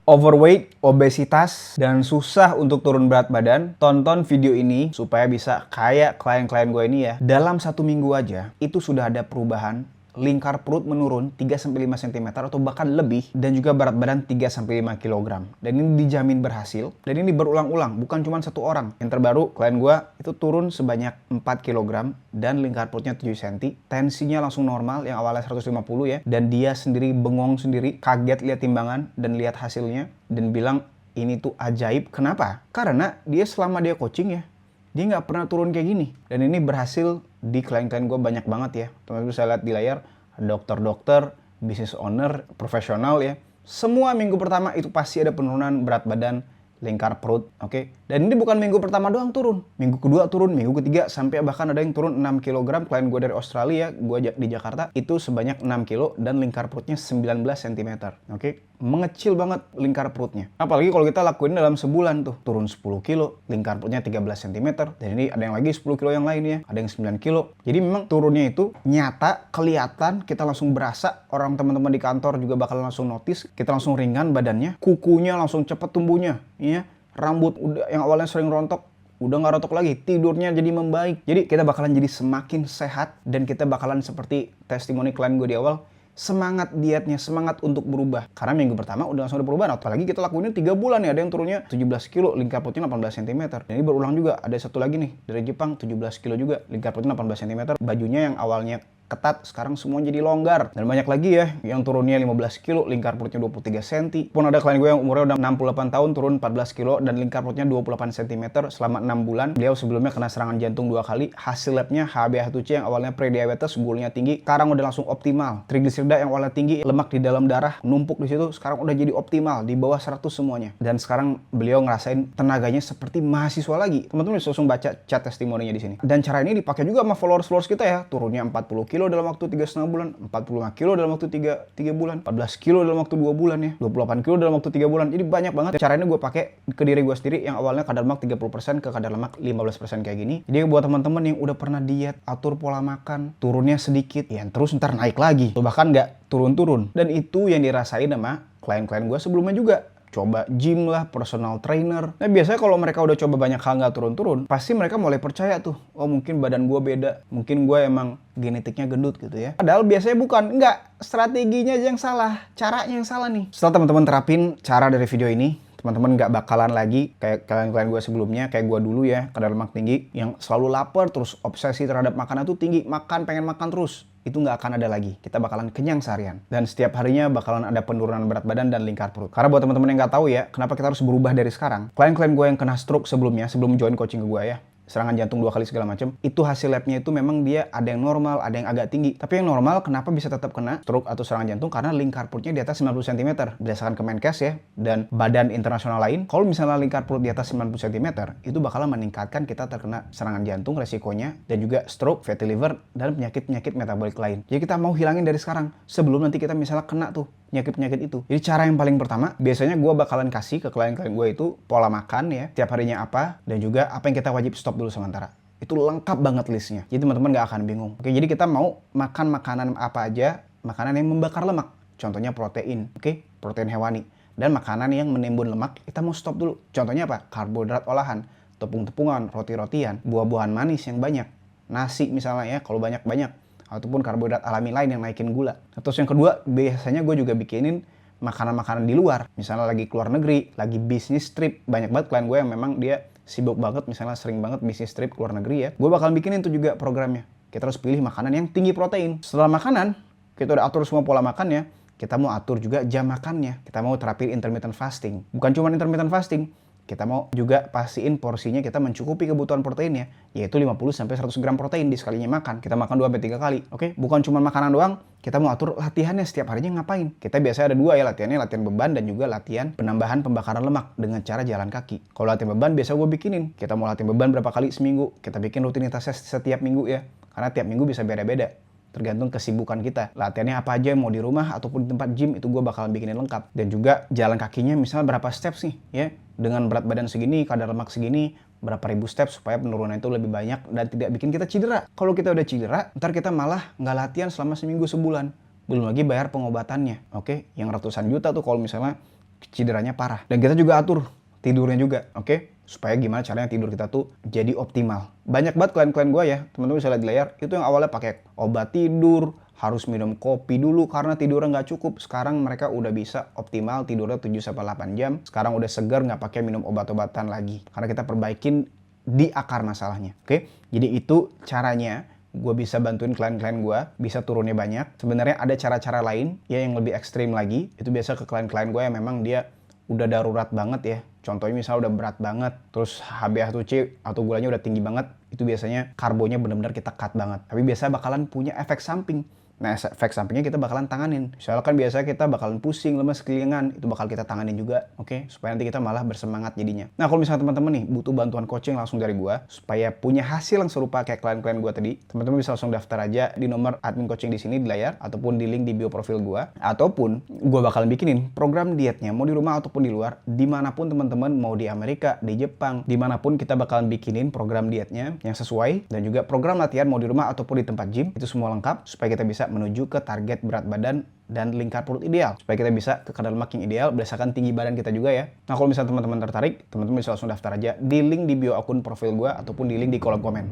Overweight, obesitas, dan susah untuk turun berat badan, tonton video ini supaya bisa kayak klien-klien gue ini ya. Dalam 1 minggu aja, itu sudah ada perubahan. Lingkar perut menurun 3-5 cm atau bahkan lebih, dan juga berat badan 3-5 kg. Dan ini dijamin berhasil, dan ini berulang-ulang, bukan cuma satu orang. Yang terbaru, klien gue itu turun sebanyak 4 kg, dan lingkar perutnya 7 cm. Tensinya langsung normal, yang awalnya 150 ya, dan dia sendiri bengong sendiri, kaget lihat timbangan, dan lihat hasilnya, dan bilang, ini tuh ajaib. Kenapa? Karena dia selama dia coaching ya, dia nggak pernah turun kayak gini. Dan ini berhasil di klien-klien gue banyak banget ya. Teman-teman bisa lihat di layar, dokter-dokter, business owner, profesional ya. Semua minggu pertama itu pasti ada penurunan berat badan, lingkar perut, oke? Dan ini bukan minggu pertama doang turun. Minggu kedua turun, minggu ketiga, sampai bahkan ada yang turun 6 kg. Klien gue dari Australia, gue di Jakarta, itu sebanyak 6 kg dan lingkar perutnya 19 cm, oke? Mengecil banget lingkar perutnya. Apalagi kalau kita lakuin dalam sebulan tuh. Turun 10 kilo, lingkar perutnya 13 cm. Dan ini ada yang lagi 10 kilo yang lain ya. Ada yang 9 kilo. Jadi memang turunnya itu nyata, kelihatan, kita langsung berasa. Orang teman-teman di kantor juga bakal langsung notice. Kita langsung ringan badannya. Kukunya langsung cepet tumbuhnya. Ya. Rambut udah yang awalnya sering rontok, udah nggak rontok lagi, tidurnya jadi membaik. Jadi kita bakalan jadi semakin sehat dan kita bakalan seperti testimoni klien gue di awal, semangat dietnya, semangat untuk berubah. Karena minggu pertama udah langsung ada perubahan, apalagi kita lakuinnya 3 bulan ya, ada yang turunnya 17 kilo, lingkar perutnya 18 cm. Dan ini berulang juga, ada satu lagi nih dari Jepang 17 kilo juga, lingkar perutnya 18 cm. Bajunya yang awalnya ketat, sekarang semua jadi longgar. Dan banyak lagi ya, yang turunnya 15 kilo, lingkar perutnya 23 cm. Pun ada klien gue yang umurnya udah 68 tahun, turun 14 kilo, dan lingkar perutnya 28 cm selama 6 bulan. Beliau sebelumnya kena serangan jantung 2 kali. Hasil labnya HbA1c yang awalnya pre-diabetes, gulanya tinggi, sekarang udah langsung optimal. Trigliserida yang awalnya tinggi, lemak di dalam darah, numpuk di situ, sekarang udah jadi optimal, di bawah 100 semuanya. Dan sekarang beliau ngerasain tenaganya seperti mahasiswa lagi. Teman-teman bisa langsung baca chat testimoninya di sini. Dan cara ini dipakai juga sama followers kita ya, turunnya 40 kilo dalam waktu 3,5 bulan, 45 kilo dalam waktu 3 bulan, 14 kilo dalam waktu 2 bulan ya, 28 kilo dalam waktu 3 bulan. Jadi banyak banget. Cara ini gue pakai ke diri gue sendiri yang awalnya kadar lemak 30% ke kadar lemak 15% kayak gini. Jadi buat teman-teman yang udah pernah diet, atur pola makan, turunnya sedikit, ya terus ntar naik lagi. Tuh bahkan nggak turun-turun. Dan itu yang dirasain sama klien-klien gue sebelumnya juga. Coba gym lah, personal trainer. Nah biasanya kalau mereka udah coba banyak hal nggak turun-turun, pasti mereka mulai percaya tuh, oh mungkin badan gue beda, mungkin gue emang genetiknya gendut gitu ya. Padahal biasanya bukan, nggak, strateginya aja yang salah, caranya yang salah nih. Setelah teman-teman terapin cara dari video ini, teman-teman nggak bakalan lagi kayak klien-klien gue sebelumnya, kayak gue dulu ya, kadar lemak tinggi, yang selalu lapar, terus obsesi terhadap makanan tuh tinggi, pengen makan terus. Itu nggak akan ada lagi. Kita bakalan kenyang seharian. Dan setiap harinya bakalan ada penurunan berat badan dan lingkar perut. Karena buat teman-teman yang nggak tahu ya, kenapa kita harus berubah dari sekarang. Klien-klien gue yang kena stroke sebelumnya, sebelum join coaching ke gue ya, serangan jantung 2 kali segala macam, itu hasil labnya itu memang dia ada yang normal, ada yang agak tinggi. Tapi yang normal kenapa bisa tetap kena stroke atau serangan jantung? Karena lingkar perutnya di atas 90 cm. Berdasarkan Kemenkes ya, dan badan internasional lain, kalau misalnya lingkar perut di atas 90 cm, itu bakalan meningkatkan kita terkena serangan jantung resikonya, dan juga stroke, fatty liver, dan penyakit-penyakit metabolik lain. Jadi kita mau hilangin dari sekarang, sebelum nanti kita misalnya kena tuh penyakit-penyakit itu. Jadi cara yang paling pertama, biasanya gue bakalan kasih ke klien-klien gue itu pola makan ya, tiap harinya apa, dan juga apa yang kita wajib stop dulu sementara. Itu lengkap banget listnya. Jadi teman-teman gak akan bingung. Oke, jadi kita mau makan makanan apa aja, makanan yang membakar lemak. Contohnya protein, oke? Protein hewani. Dan makanan yang menimbun lemak, kita mau stop dulu. Contohnya apa? Karbohidrat olahan, tepung-tepungan, roti-rotian, buah-buahan manis yang banyak. Nasi misalnya ya, kalau banyak-banyak. Ataupun karbohidrat alami lain yang naikin gula. Terus yang kedua, biasanya gue juga bikinin makanan-makanan di luar. Misalnya lagi keluar negeri, lagi bisnis trip. Banyak banget klien gue yang memang dia sibuk banget, misalnya sering banget bisnis trip keluar negeri ya. Gue bakal bikinin itu juga programnya. Kita harus pilih makanan yang tinggi protein. Setelah makanan, kita udah atur semua pola makannya, kita mau atur juga jam makannya. Kita mau terapin intermittent fasting. Bukan cuma intermittent fasting, kita mau juga pastiin porsinya kita mencukupi kebutuhan proteinnya, yaitu 50-100 gram protein di sekalinya makan. Kita makan 2-3 kali. Oke, bukan cuma makanan doang, kita mau atur latihannya setiap harinya ngapain. Kita biasanya ada 2 ya latihannya, latihan beban dan juga latihan penambahan pembakaran lemak dengan cara jalan kaki. Kalau latihan beban biasa gue bikinin, kita mau latihan beban berapa kali seminggu, kita bikin rutinitasnya setiap minggu ya. Karena tiap minggu bisa beda-beda. Tergantung kesibukan kita. Latihannya apa aja, mau di rumah ataupun di tempat gym, itu gue bakalan bikinin lengkap. Dan juga jalan kakinya misalnya berapa steps nih ya. Dengan berat badan segini, kadar lemak segini, berapa ribu steps supaya penurunan itu lebih banyak dan tidak bikin kita cedera. Kalau kita udah cedera, ntar kita malah nggak latihan selama seminggu sebulan. Belum lagi bayar pengobatannya, oke? Yang ratusan juta tuh kalau misalnya cederanya parah. Dan kita juga atur tidurnya juga, oke? Supaya gimana caranya tidur kita tuh jadi optimal. Banyak banget klien-klien gue ya, teman-teman bisa lihat di layar, itu yang awalnya pakai obat tidur, harus minum kopi dulu karena tidurnya nggak cukup. Sekarang mereka udah bisa optimal tidurnya 7-8 jam. Sekarang udah segar, nggak pakai minum obat-obatan lagi. Karena kita perbaikin di akar masalahnya, oke? Jadi itu caranya gue bisa bantuin klien-klien gue bisa turunnya banyak. Sebenarnya ada cara-cara lain ya yang lebih ekstrim lagi. Itu biasa ke klien-klien gue yang memang dia udah darurat banget ya. Contohnya misalnya udah berat banget, terus HbA1c atau gulanya udah tinggi banget, itu biasanya karbonya benar-benar kita cut banget. Tapi biasa bakalan punya efek samping. Nah, efek sampingnya kita bakalan tanganin. Misalnya kan biasanya kita bakalan pusing, lemes, kelingan, itu bakal kita tanganin juga, oke? Supaya nanti kita malah bersemangat jadinya. Nah, kalau misalnya teman-teman nih butuh bantuan coaching langsung dari gua, supaya punya hasil yang serupa kayak klien-klien gua tadi, teman-teman bisa langsung daftar aja di nomor admin coaching di sini di layar, ataupun di link di bio profil gua, ataupun gua bakalan bikinin program dietnya, mau di rumah ataupun di luar, dimanapun teman-teman, mau di Amerika, di Jepang, dimanapun kita bakalan bikinin program dietnya yang sesuai, dan juga program latihan mau di rumah ataupun di tempat gym, itu semua lengkap, supaya kita bisa menuju ke target berat badan dan lingkar perut ideal, supaya kita bisa ke kadar lemak yang ideal berdasarkan tinggi badan kita juga ya. Nah, kalau misalnya teman-teman tertarik, teman-teman bisa langsung daftar aja di link di bio akun profil gue ataupun di link di kolom komen.